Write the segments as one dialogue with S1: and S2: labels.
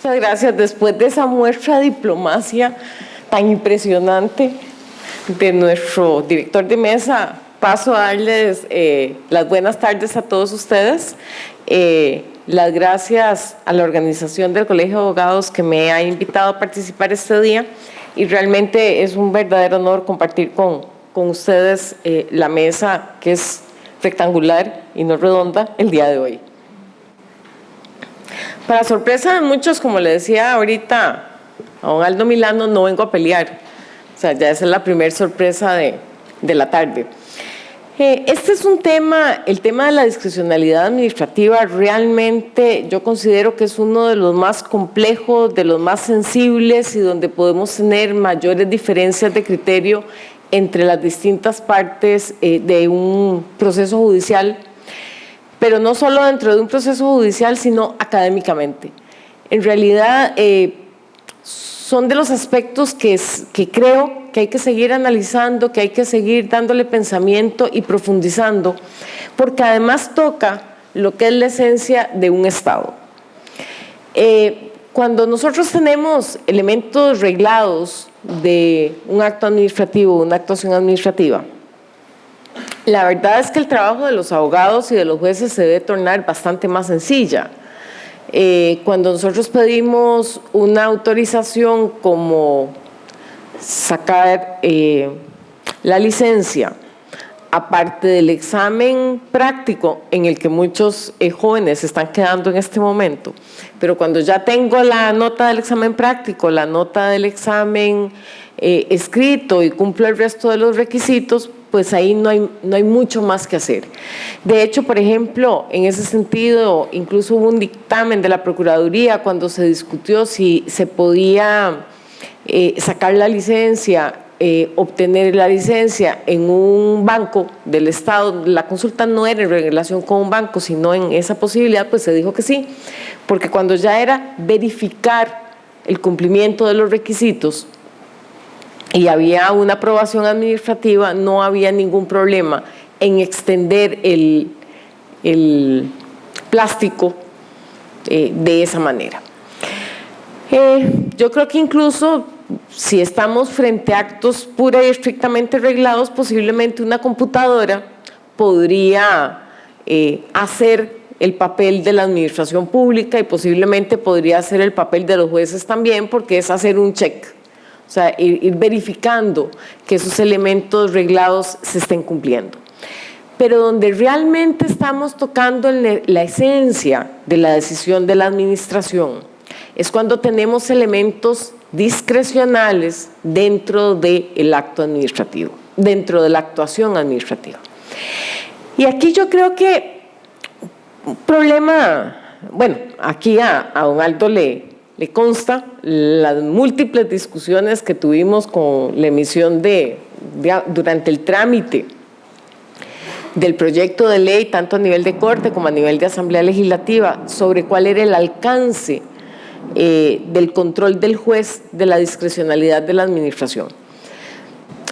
S1: Muchas gracias. Después de esa muestra de diplomacia tan impresionante de nuestro director de mesa, paso a darles las buenas tardes a todos ustedes. Las gracias a la organización del Colegio de Abogados que me ha invitado a participar este día, y realmente es un verdadero honor compartir con ustedes la mesa, que es rectangular y no redonda, el día de hoy. Para sorpresa de muchos, como le decía ahorita a don Aldo Milano, no vengo a pelear. O sea, ya esa es la primera sorpresa de la tarde. Este es un tema, el tema de la discrecionalidad administrativa, realmente yo considero que es uno de los más complejos, de los más sensibles, y donde podemos tener mayores diferencias de criterio entre las distintas partes de un proceso judicial, pero no solo dentro de un proceso judicial, sino académicamente. En realidad, son de los aspectos que creo que hay que seguir analizando, que hay que seguir dándole pensamiento y profundizando, porque además toca lo que es la esencia de un Estado. Cuando nosotros tenemos elementos reglados de un acto administrativo, una actuación administrativa, la verdad es que el trabajo de los abogados y de los jueces se debe tornar bastante más sencilla. Cuando nosotros pedimos una autorización como sacar la licencia, aparte del examen práctico en el que muchos jóvenes están quedando en este momento, pero cuando ya tengo la nota del examen práctico, la nota del examen escrito y cumplo el resto de los requisitos, pues ahí no hay mucho más que hacer. De hecho, por ejemplo, en ese sentido, incluso hubo un dictamen de la Procuraduría cuando se discutió si se podía sacar la licencia, obtener la licencia en un banco del Estado. La consulta no era en relación con un banco, sino en esa posibilidad, pues se dijo que sí, porque cuando ya era verificar el cumplimiento de los requisitos y había una aprobación administrativa, no había ningún problema en extender el plástico de esa manera. Yo creo que incluso si estamos frente a actos pura y estrictamente reglados, posiblemente una computadora podría hacer el papel de la administración pública, y posiblemente podría hacer el papel de los jueces también, porque es hacer un check. O sea, ir verificando que esos elementos reglados se estén cumpliendo. Pero donde realmente estamos tocando la esencia de la decisión de la administración es cuando tenemos elementos discrecionales dentro del acto administrativo, dentro de la actuación administrativa. Y aquí yo creo que un problema, bueno, aquí a don Aldo le consta las múltiples discusiones que tuvimos con la emisión durante el trámite del proyecto de ley, tanto a nivel de Corte como a nivel de Asamblea Legislativa, sobre cuál era el alcance del control del juez de la discrecionalidad de la administración.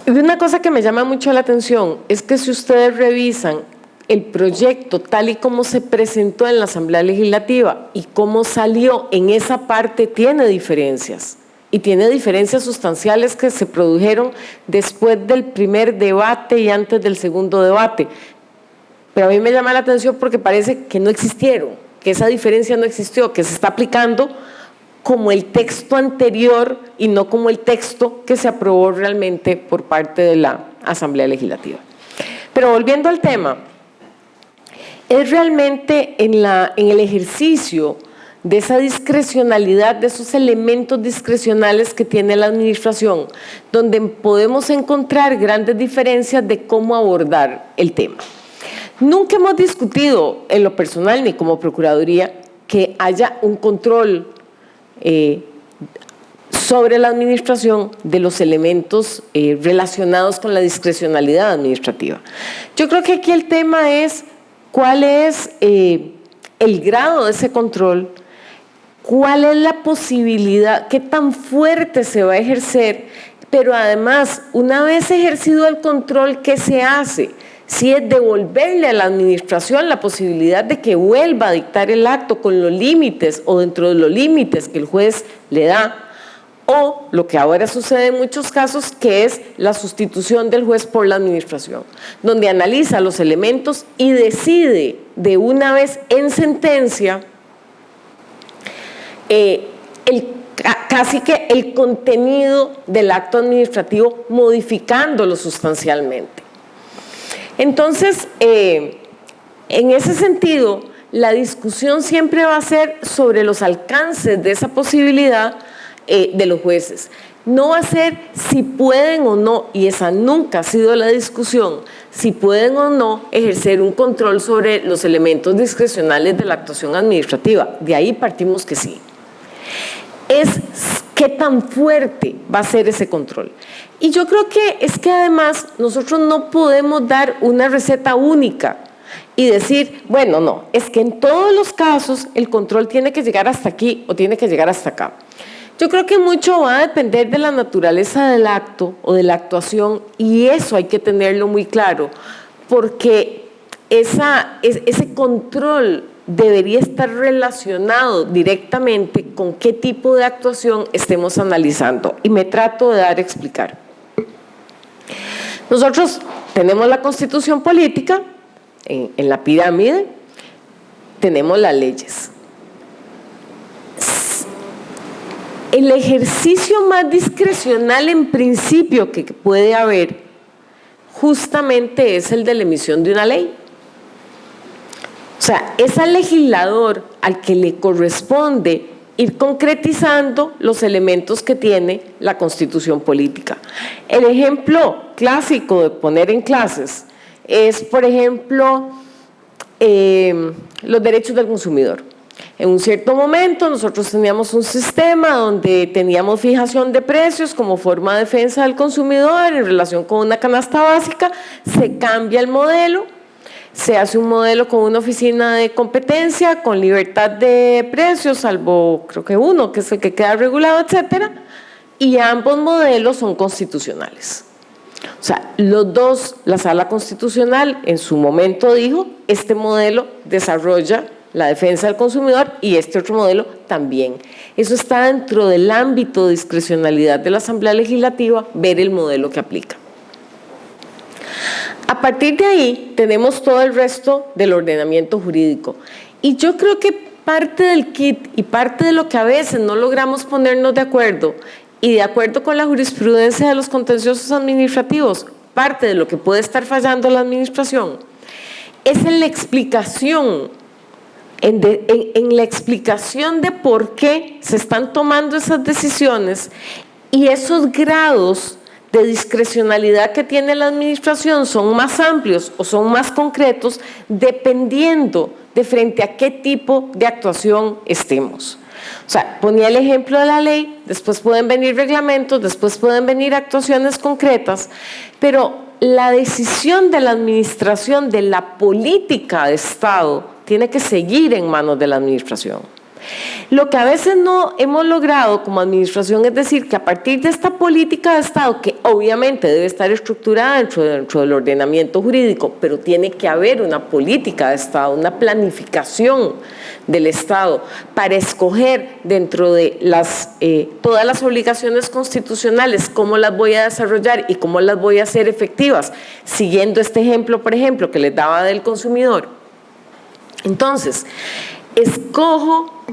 S1: Y una cosa que me llama mucho la atención es que si ustedes revisan el proyecto tal y como se presentó en la Asamblea Legislativa y cómo salió, en esa parte tiene diferencias, y tiene diferencias sustanciales que se produjeron después del primer debate y antes del segundo debate. Pero a mí me llama la atención porque parece que no existieron, que esa diferencia no existió, que se está aplicando como el texto anterior y no como el texto que se aprobó realmente por parte de la Asamblea Legislativa. Pero volviendo al tema, es realmente en el ejercicio de esa discrecionalidad, de esos elementos discrecionales que tiene la administración, donde podemos encontrar grandes diferencias de cómo abordar el tema. Nunca hemos discutido en lo personal ni como Procuraduría que haya un control sobre la administración de los elementos relacionados con la discrecionalidad administrativa. Yo creo que aquí el tema es cuál es el grado de ese control, cuál es la posibilidad, qué tan fuerte se va a ejercer, pero además, una vez ejercido el control, ¿qué se hace? sí es devolverle a la administración la posibilidad de que vuelva a dictar el acto con los límites o dentro de los límites que el juez le da, o lo que ahora sucede en muchos casos, que es la sustitución del juez por la administración, donde analiza los elementos y decide de una vez en sentencia casi que el contenido del acto administrativo, modificándolo sustancialmente. Entonces, en ese sentido, la discusión siempre va a ser sobre los alcances de esa posibilidad de los jueces. No va a ser si pueden o no, y esa nunca ha sido la discusión, si pueden o no ejercer un control sobre los elementos discrecionales de la actuación administrativa. De ahí partimos que sí. Es qué tan fuerte va a ser ese control. Y yo creo que es que además nosotros no podemos dar una receta única y decir, bueno, no, es que en todos los casos el control tiene que llegar hasta aquí o tiene que llegar hasta acá. Yo creo que mucho va a depender de la naturaleza del acto o de la actuación, y eso hay que tenerlo muy claro, porque ese control debería estar relacionado directamente con qué tipo de actuación estemos analizando. Y me trato de dar a explicar. Nosotros tenemos la Constitución política, en la pirámide tenemos las leyes. El ejercicio más discrecional en principio que puede haber justamente es el de la emisión de una ley. O sea, es al legislador al que le corresponde ir concretizando los elementos que tiene la Constitución política. El ejemplo clásico de poner en clases es, por ejemplo, los derechos del consumidor. En un cierto momento nosotros teníamos un sistema donde teníamos fijación de precios como forma de defensa del consumidor en relación con una canasta básica. Se cambia el modelo, se hace un modelo con una oficina de competencia, con libertad de precios, salvo creo que uno, que es el que queda regulado, etcétera, y ambos modelos son constitucionales. O sea, los dos, la Sala Constitucional en su momento dijo, este modelo desarrolla la defensa del consumidor y este otro modelo también. Eso está dentro del ámbito de discrecionalidad de la Asamblea Legislativa, ver el modelo que aplica. A partir de ahí tenemos todo el resto del ordenamiento jurídico. Y yo creo que parte del kit y parte de lo que a veces no logramos ponernos de acuerdo, y de acuerdo con la jurisprudencia de los contenciosos administrativos, parte de lo que puede estar fallando la administración, es en la explicación, en la explicación de por qué se están tomando esas decisiones y esos grados de discrecionalidad que tiene la administración son más amplios o son más concretos dependiendo de frente a qué tipo de actuación estemos. O sea, ponía el ejemplo de la ley, después pueden venir reglamentos, después pueden venir actuaciones concretas, pero la decisión de la administración de la política de Estado tiene que seguir en manos de la administración. Lo que a veces no hemos logrado como administración es decir que a partir de esta política de Estado, que obviamente debe estar estructurada dentro del ordenamiento jurídico, pero tiene que haber una política de Estado, una planificación del Estado para escoger dentro de todas las obligaciones constitucionales cómo las voy a desarrollar y cómo las voy a hacer efectivas, siguiendo este ejemplo, por ejemplo, que les daba del consumidor. Entonces, escojo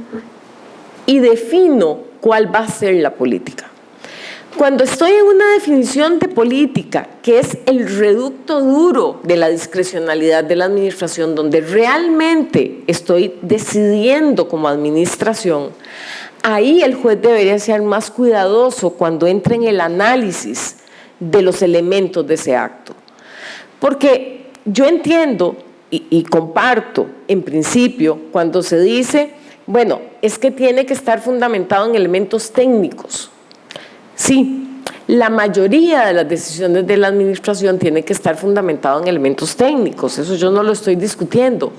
S1: y defino cuál va a ser la política. Cuando estoy en una definición de política, que es el reducto duro de la discrecionalidad de la administración, donde realmente estoy decidiendo como administración, ahí el juez debería ser más cuidadoso cuando entra en el análisis de los elementos de ese acto. Porque yo entiendo y comparto en principio cuando se dice, bueno, es que tiene que estar fundamentado en elementos técnicos. Sí, la mayoría de las decisiones de la administración tiene que estar fundamentado en elementos técnicos, eso yo no lo estoy discutiendo.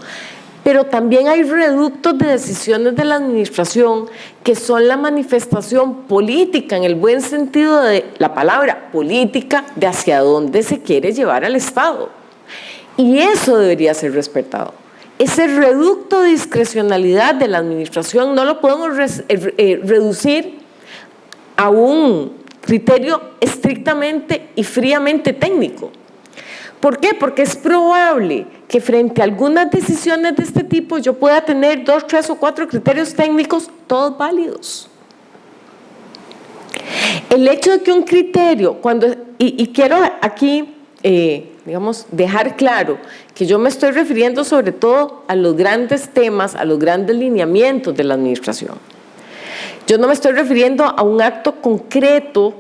S1: Pero también hay reductos de decisiones de la administración que son la manifestación política, en el buen sentido de la palabra política, de hacia dónde se quiere llevar al Estado. Y eso debería ser respetado. Ese reducto de discrecionalidad de la administración no lo podemos reducir a un criterio estrictamente y fríamente técnico. ¿Por qué? Porque es probable que frente a algunas decisiones de este tipo yo pueda tener 2, 3 o 4 criterios técnicos, todos válidos. El hecho de que un criterio, y quiero aquí, digamos, dejar claro que yo me estoy refiriendo sobre todo a los grandes temas, a los grandes lineamientos de la administración. Yo no me estoy refiriendo a un acto concreto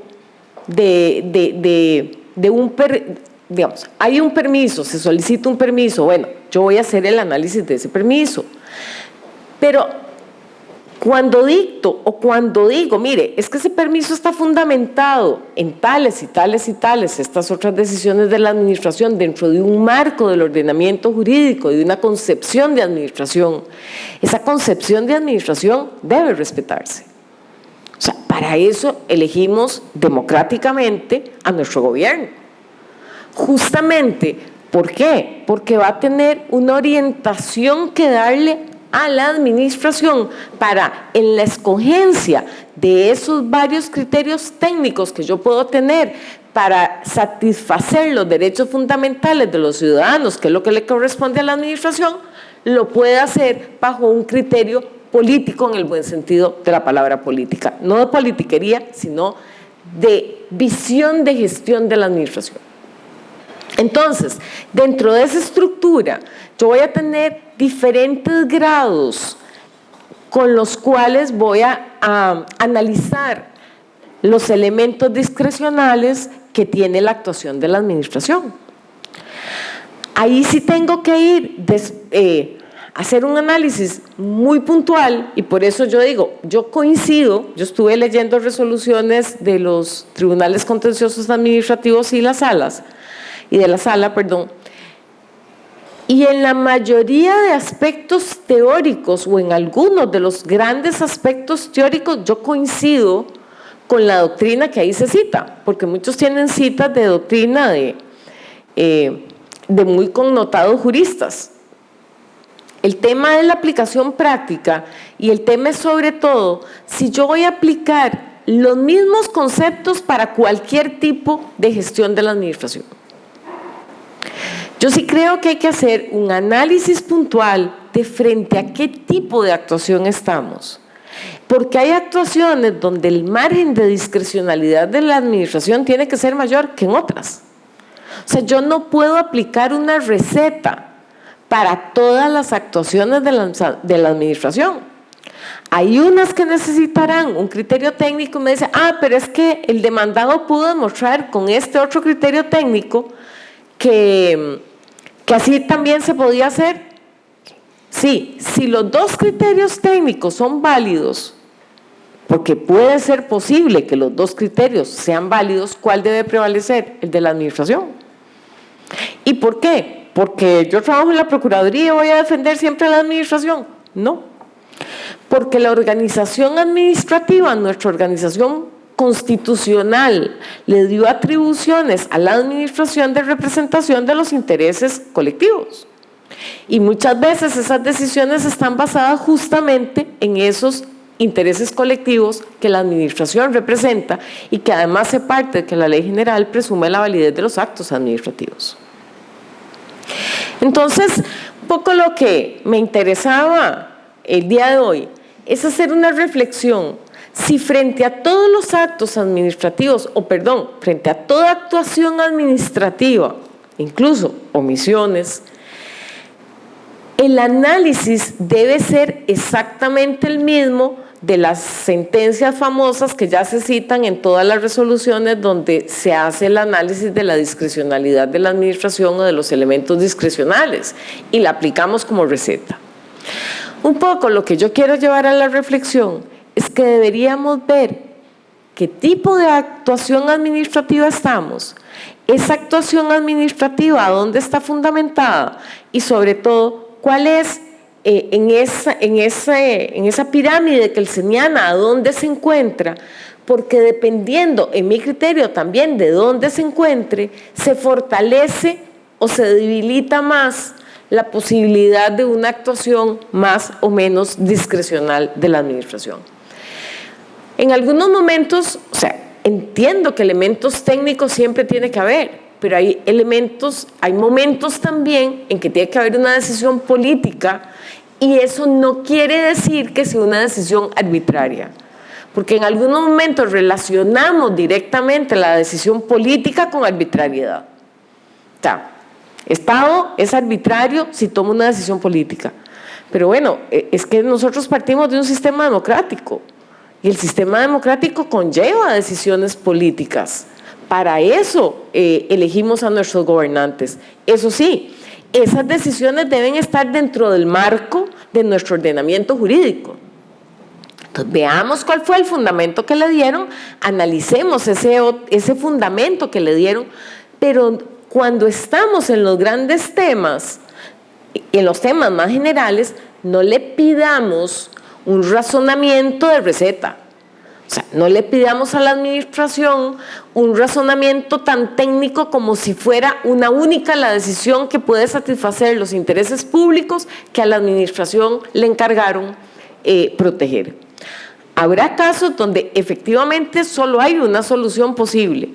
S1: digamos, hay un permiso, se solicita un permiso, bueno, yo voy a hacer el análisis de ese permiso. Pero cuando dicto o cuando digo, mire, es que ese permiso está fundamentado en tales y tales y tales, estas otras decisiones de la administración dentro de un marco del ordenamiento jurídico, de una concepción de administración, esa concepción de administración debe respetarse. O sea, para eso elegimos democráticamente a nuestro gobierno. Justamente, ¿por qué? Porque va a tener una orientación que darle a la administración para, en la escogencia de esos varios criterios técnicos que yo puedo tener para satisfacer los derechos fundamentales de los ciudadanos, que es lo que le corresponde a la administración, lo puede hacer bajo un criterio político en el buen sentido de la palabra política. No de politiquería, sino de visión de gestión de la administración. Entonces, dentro de esa estructura, yo voy a tener diferentes grados con los cuales voy a analizar los elementos discrecionales que tiene la actuación de la administración. Ahí sí tengo que ir hacer un análisis muy puntual y por eso yo digo, yo coincido, yo estuve leyendo resoluciones de los tribunales contenciosos administrativos y de la sala, y en la mayoría de aspectos teóricos o en algunos de los grandes aspectos teóricos yo coincido con la doctrina que ahí se cita, porque muchos tienen citas de doctrina de muy connotados juristas. El tema de la aplicación práctica y el tema es sobre todo si yo voy a aplicar los mismos conceptos para cualquier tipo de gestión de la administración. Yo sí creo que hay que hacer un análisis puntual de frente a qué tipo de actuación estamos. Porque hay actuaciones donde el margen de discrecionalidad de la administración tiene que ser mayor que en otras. O sea, yo no puedo aplicar una receta para todas las actuaciones de la administración. Hay unas que necesitarán un criterio técnico y me dice, pero es que el demandado pudo demostrar con este otro criterio técnico que así también se podía hacer. Sí, si los dos criterios técnicos son válidos, porque puede ser posible que los dos criterios sean válidos, ¿cuál debe prevalecer? El de la administración. ¿Y por qué? ¿Porque yo trabajo en la Procuraduría y voy a defender siempre a la administración? No, porque la organización administrativa, nuestra organización constitucional, le dio atribuciones a la administración de representación de los intereses colectivos. Y muchas veces esas decisiones están basadas justamente en esos intereses colectivos que la administración representa y que además se parte de que la ley general presume la validez de los actos administrativos. Entonces, un poco lo que me interesaba el día de hoy es hacer una reflexión si frente a todos los actos administrativos, frente a toda actuación administrativa, incluso omisiones, el análisis debe ser exactamente el mismo de las sentencias famosas que ya se citan en todas las resoluciones donde se hace el análisis de la discrecionalidad de la administración o de los elementos discrecionales y la aplicamos como receta. Un poco lo que yo quiero llevar a la reflexión es que deberíamos ver qué tipo de actuación administrativa estamos, esa actuación administrativa, ¿a dónde está fundamentada? Y sobre todo, ¿cuál es en esa pirámide que él señala, a dónde se encuentra? Porque dependiendo, en mi criterio también, de dónde se encuentre, se fortalece o se debilita más la posibilidad de una actuación más o menos discrecional de la administración. En algunos momentos, o sea, entiendo que elementos técnicos siempre tiene que haber, pero hay momentos también en que tiene que haber una decisión política, y eso no quiere decir que sea una decisión arbitraria, porque en algunos momentos relacionamos directamente la decisión política con arbitrariedad. O sea, Estado es arbitrario si toma una decisión política. Pero bueno, es que nosotros partimos de un sistema democrático y el sistema democrático conlleva decisiones políticas. Para eso elegimos a nuestros gobernantes. Eso sí, esas decisiones deben estar dentro del marco de nuestro ordenamiento jurídico. Entonces, veamos cuál fue el fundamento que le dieron, analicemos ese fundamento que le dieron, pero cuando estamos en los grandes temas, en los temas más generales, no le pidamos un razonamiento de receta. O sea, no le pidamos a la administración un razonamiento tan técnico como si fuera una única la decisión que puede satisfacer los intereses públicos que a la administración le encargaron proteger. Habrá casos donde efectivamente solo hay una solución posible,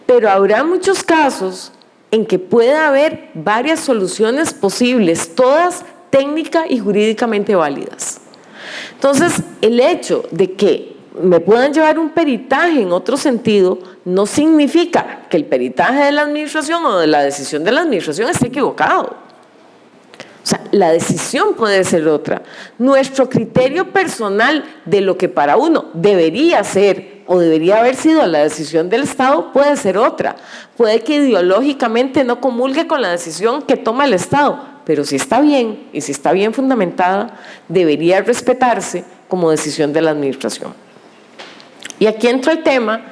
S1: pero habrá muchos casos en que puede haber varias soluciones posibles, todas técnica y jurídicamente válidas. Entonces, el hecho de que me puedan llevar un peritaje en otro sentido no significa que el peritaje de la administración o de la decisión de la administración esté equivocado. O sea, la decisión puede ser otra. Nuestro criterio personal de lo que para uno debería ser o debería haber sido la decisión del Estado puede ser otra. Puede que ideológicamente no comulgue con la decisión que toma el Estado, pero si está bien y si está bien fundamentada, debería respetarse como decisión de la administración. Y aquí entra el tema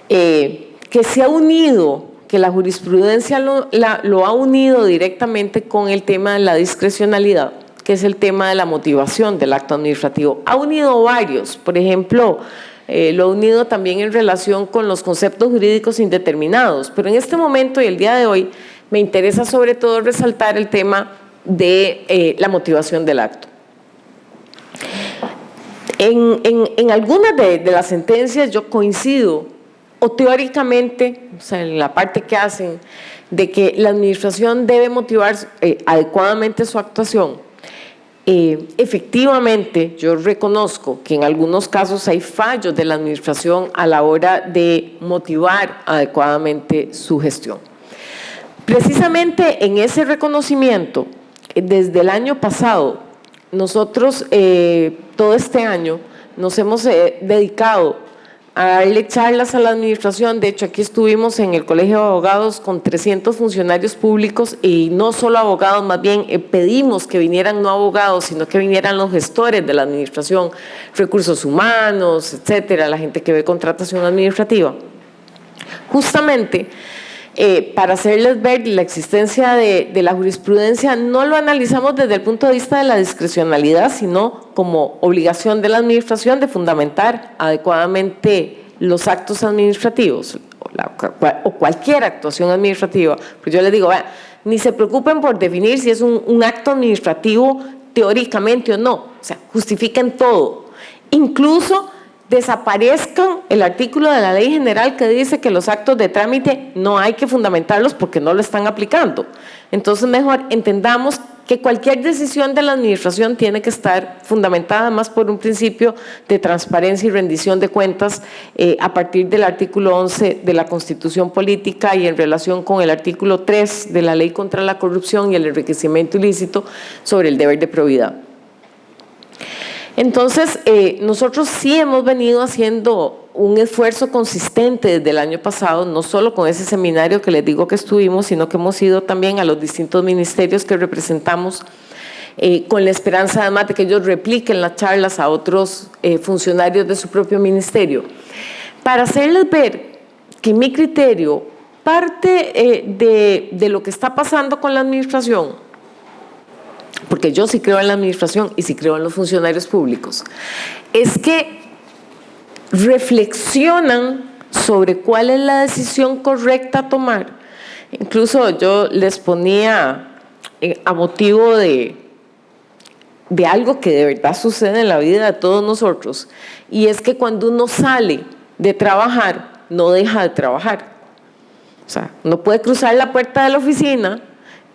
S1: que se ha unido, que la jurisprudencia lo ha unido directamente con el tema de la discrecionalidad, que es el tema de la motivación del acto administrativo. Ha unido varios, por ejemplo, lo ha unido también en relación con los conceptos jurídicos indeterminados, pero en este momento y el día de hoy me interesa sobre todo resaltar el tema de la motivación del acto. En algunas de las sentencias yo coincido, o teóricamente, o sea, en la parte que hacen, de que la administración debe motivar adecuadamente su actuación. Efectivamente, yo reconozco que en algunos casos hay fallos de la administración a la hora de motivar adecuadamente su gestión. Precisamente en ese reconocimiento, desde el año pasado, nosotros todo este año nos hemos dedicado a darle charlas a la administración. De hecho, aquí estuvimos en el Colegio de Abogados con 300 funcionarios públicos y no solo abogados, más bien pedimos que vinieran no abogados, sino que vinieran los gestores de la administración, recursos humanos, etcétera, la gente que ve contratación administrativa. Justamente para hacerles ver la existencia de la jurisprudencia, no lo analizamos desde el punto de vista de la discrecionalidad, sino como obligación de la administración de fundamentar adecuadamente los actos administrativos o cualquier actuación administrativa. Pues yo les digo, ni se preocupen por definir si es un acto administrativo teóricamente o no, o sea, justifiquen todo, incluso desaparezcan el artículo de la ley general que dice que los actos de trámite no hay que fundamentarlos porque no lo están aplicando. Entonces, mejor entendamos que cualquier decisión de la administración tiene que estar fundamentada más por un principio de transparencia y rendición de cuentas a partir del artículo 11 de la Constitución Política y en relación con el artículo 3 de la Ley contra la Corrupción y el enriquecimiento ilícito sobre el deber de probidad. Entonces, nosotros sí hemos venido haciendo un esfuerzo consistente desde el año pasado, no solo con ese seminario que les digo que estuvimos, sino que hemos ido también a los distintos ministerios que representamos, con la esperanza además de que ellos repliquen las charlas a otros funcionarios de su propio ministerio, para hacerles ver que mi criterio parte de lo que está pasando con la administración, porque yo sí creo en la administración y sí creo en los funcionarios públicos, es que reflexionan sobre cuál es la decisión correcta a tomar Incluso yo les ponía a motivo de algo que de verdad sucede en la vida de todos nosotros, y es que cuando uno sale de trabajar, no deja de trabajar. O sea, no puede cruzar la puerta de la oficina,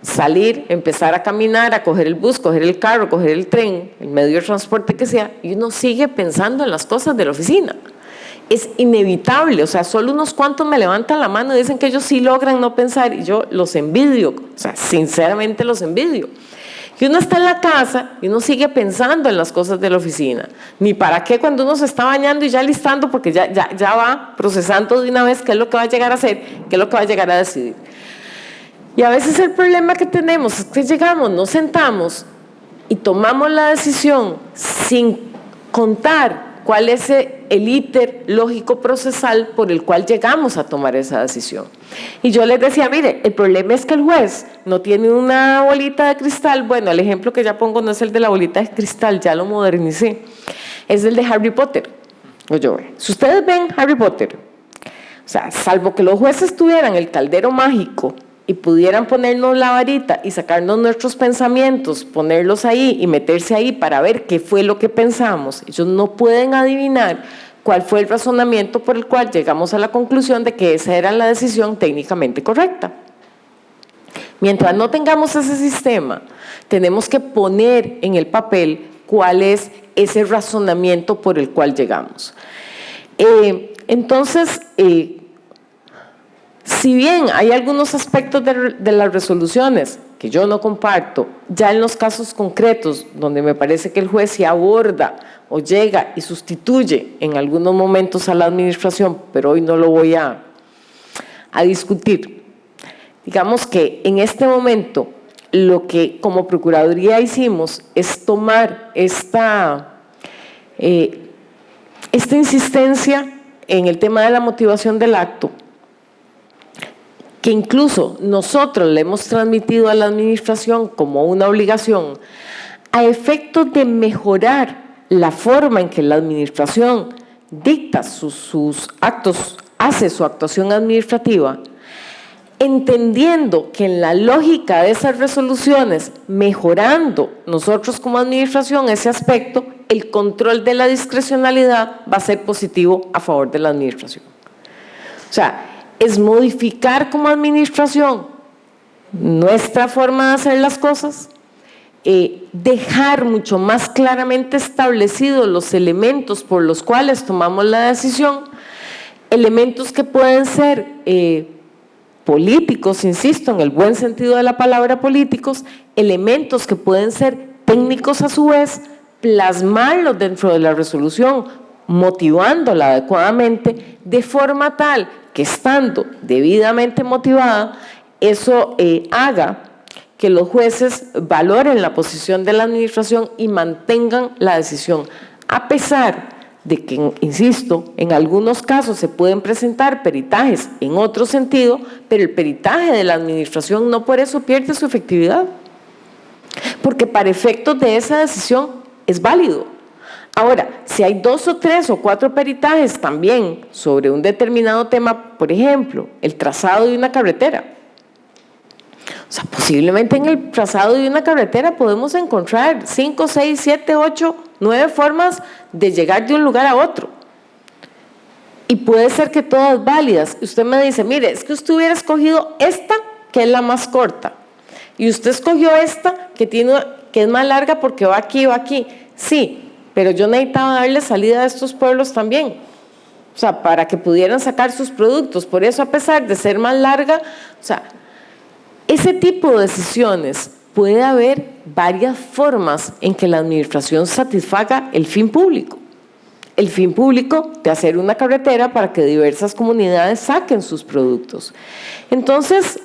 S1: salir, empezar a caminar, a coger el bus, coger el carro, coger el tren, el medio de transporte que sea, y uno sigue pensando en las cosas de la oficina. Es inevitable, o sea, solo unos cuantos me levantan la mano y dicen que ellos sí logran no pensar, y yo los envidio, o sea, sinceramente los envidio. Y uno está en la casa y uno sigue pensando en las cosas de la oficina. Ni para qué cuando uno se está bañando y ya listando, porque ya va procesando de una vez qué es lo que va a llegar a hacer, qué es lo que va a llegar a decidir. Y a veces el problema que tenemos es que llegamos, nos sentamos y tomamos la decisión sin contar cuál es el íter lógico procesal por el cual llegamos a tomar esa decisión. Y yo les decía, mire, el problema es que el juez no tiene una bolita de cristal. Bueno, el ejemplo que ya pongo no es el de la bolita de cristal, ya lo modernicé, es el de Harry Potter. Oye, si ustedes ven Harry Potter, o sea, salvo que los jueces tuvieran el caldero mágico y pudieran ponernos la varita y sacarnos nuestros pensamientos, ponerlos ahí y meterse ahí para ver qué fue lo que pensamos, ellos no pueden adivinar cuál fue el razonamiento por el cual llegamos a la conclusión de que esa era la decisión técnicamente correcta. Mientras no tengamos ese sistema, tenemos que poner en el papel cuál es ese razonamiento por el cual llegamos. Entonces, si bien hay algunos aspectos de las resoluciones que yo no comparto, ya en los casos concretos donde me parece que el juez se aborda o llega y sustituye en algunos momentos a la administración, pero hoy no lo voy a discutir. Digamos que en este momento lo que como Procuraduría hicimos es tomar esta insistencia en el tema de la motivación del acto, que incluso nosotros le hemos transmitido a la administración como una obligación, a efectos de mejorar la forma en que la administración dicta sus actos, hace su actuación administrativa, entendiendo que en la lógica de esas resoluciones, mejorando nosotros como administración ese aspecto, el control de la discrecionalidad va a ser positivo a favor de la administración. O sea, es modificar como administración nuestra forma de hacer las cosas, dejar mucho más claramente establecidos los elementos por los cuales tomamos la decisión, elementos que pueden ser políticos, insisto, en el buen sentido de la palabra políticos, elementos que pueden ser técnicos a su vez, plasmarlos dentro de la resolución, motivándola adecuadamente, de forma tal que estando debidamente motivada, eso haga que los jueces valoren la posición de la administración y mantengan la decisión, a pesar de que, insisto, en algunos casos se pueden presentar peritajes en otro sentido, pero el peritaje de la administración no por eso pierde su efectividad, porque para efectos de esa decisión es válido. Ahora, si hay 2 o 3 o 4 peritajes también sobre un determinado tema, por ejemplo, el trazado de una carretera. O sea, posiblemente en el trazado de una carretera podemos encontrar 5, 6, 7, 8, 9 formas de llegar de un lugar a otro. Y puede ser que todas válidas. Y usted me dice, mire, es que usted hubiera escogido esta, que es la más corta. Y usted escogió esta, que es más larga porque va aquí, va aquí. Sí, pero yo necesitaba darle salida a estos pueblos también, o sea, para que pudieran sacar sus productos. Por eso, a pesar de ser más larga, o sea, ese tipo de decisiones puede haber varias formas en que la administración satisfaga el fin público. El fin público de hacer una carretera para que diversas comunidades saquen sus productos. Entonces,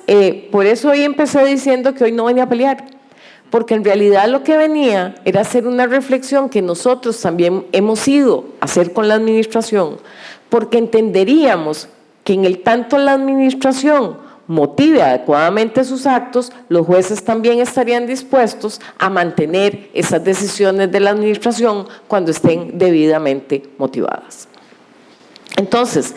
S1: por eso hoy empecé diciendo que hoy no venía a pelear, porque en realidad lo que venía era hacer una reflexión que nosotros también hemos ido a hacer con la administración, porque entenderíamos que en el tanto la administración motive adecuadamente sus actos, los jueces también estarían dispuestos a mantener esas decisiones de la administración cuando estén debidamente motivadas. Entonces,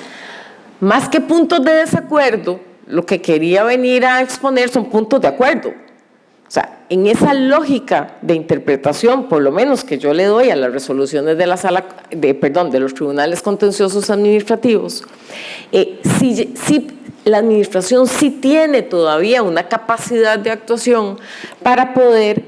S1: más que puntos de desacuerdo, lo que quería venir a exponer son puntos de acuerdo. O sea, en esa lógica de interpretación, por lo menos que yo le doy a las resoluciones de de los tribunales contenciosos administrativos, la administración sí tiene todavía una capacidad de actuación para poder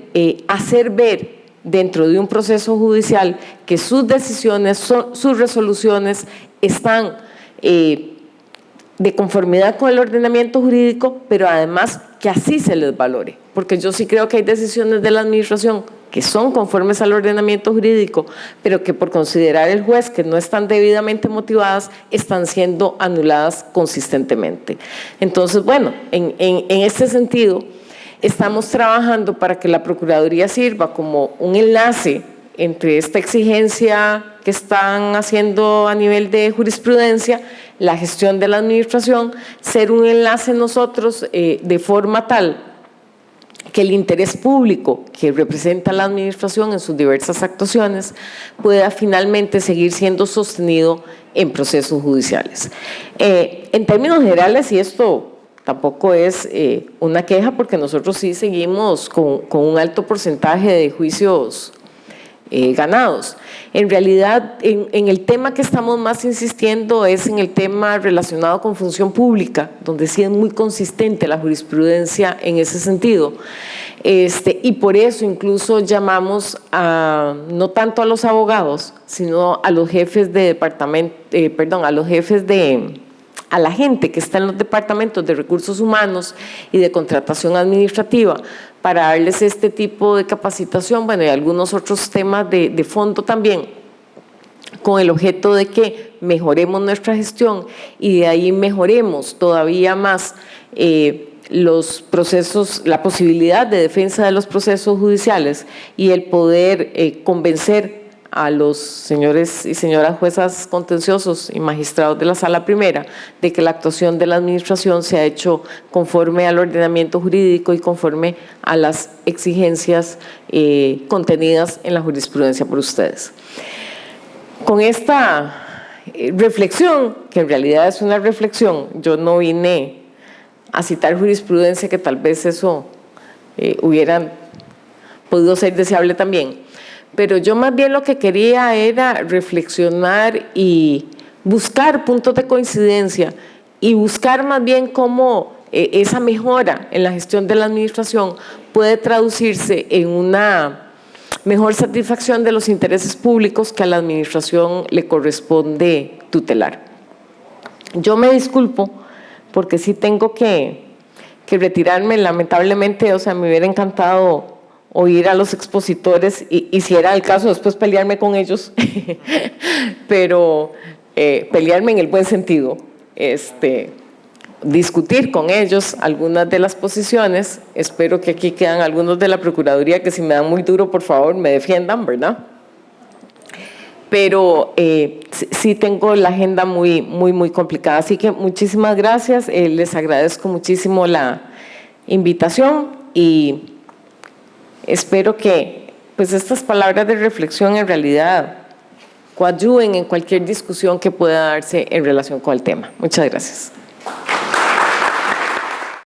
S1: hacer ver dentro de un proceso judicial que sus decisiones, sus resoluciones están de conformidad con el ordenamiento jurídico, pero además que así se les valore, porque yo sí creo que hay decisiones de la administración que son conformes al ordenamiento jurídico, pero que por considerar el juez que no están debidamente motivadas, están siendo anuladas consistentemente. Entonces, bueno, en este sentido, estamos trabajando para que la Procuraduría sirva como un enlace entre esta exigencia que están haciendo a nivel de jurisprudencia, la gestión de la administración, ser un enlace nosotros de forma tal que el interés público que representa la administración en sus diversas actuaciones pueda finalmente seguir siendo sostenido en procesos judiciales. En términos generales, y esto tampoco es una queja, porque nosotros sí seguimos con un alto porcentaje de juicios ganados. En realidad, en el tema que estamos más insistiendo es en el tema relacionado con función pública, donde sí es muy consistente la jurisprudencia en ese sentido. Y por eso incluso llamamos no tanto a los abogados, sino a los jefes de departamento, a la gente que está en los departamentos de recursos humanos y de contratación administrativa, para darles este tipo de capacitación, bueno, y algunos otros temas de fondo también, con el objeto de que mejoremos nuestra gestión y de ahí mejoremos todavía más los procesos, la posibilidad de defensa de los procesos judiciales y el poder convencer a los señores y señoras juezas contenciosos y magistrados de la Sala Primera de que la actuación de la administración se ha hecho conforme al ordenamiento jurídico y conforme a las exigencias contenidas en la jurisprudencia por ustedes. Con esta reflexión, que en realidad es una reflexión, yo no vine a citar jurisprudencia, que tal vez eso hubiera podido ser deseable también, pero yo más bien lo que quería era reflexionar y buscar puntos de coincidencia y buscar más bien cómo esa mejora en la gestión de la administración puede traducirse en una mejor satisfacción de los intereses públicos que a la administración le corresponde tutelar. Yo me disculpo porque sí tengo que retirarme, lamentablemente, o sea, me hubiera encantado oír a los expositores y si era el caso después pelearme con ellos, pero pelearme en el buen sentido, discutir con ellos algunas de las posiciones. Espero que aquí quedan algunos de la Procuraduría que si me dan muy duro, por favor, me defiendan, ¿verdad? Pero sí tengo la agenda muy complicada, así que muchísimas gracias, les agradezco muchísimo la invitación y espero que pues, estas palabras de reflexión en realidad coadyuven en cualquier discusión que pueda darse en relación con el tema. Muchas gracias.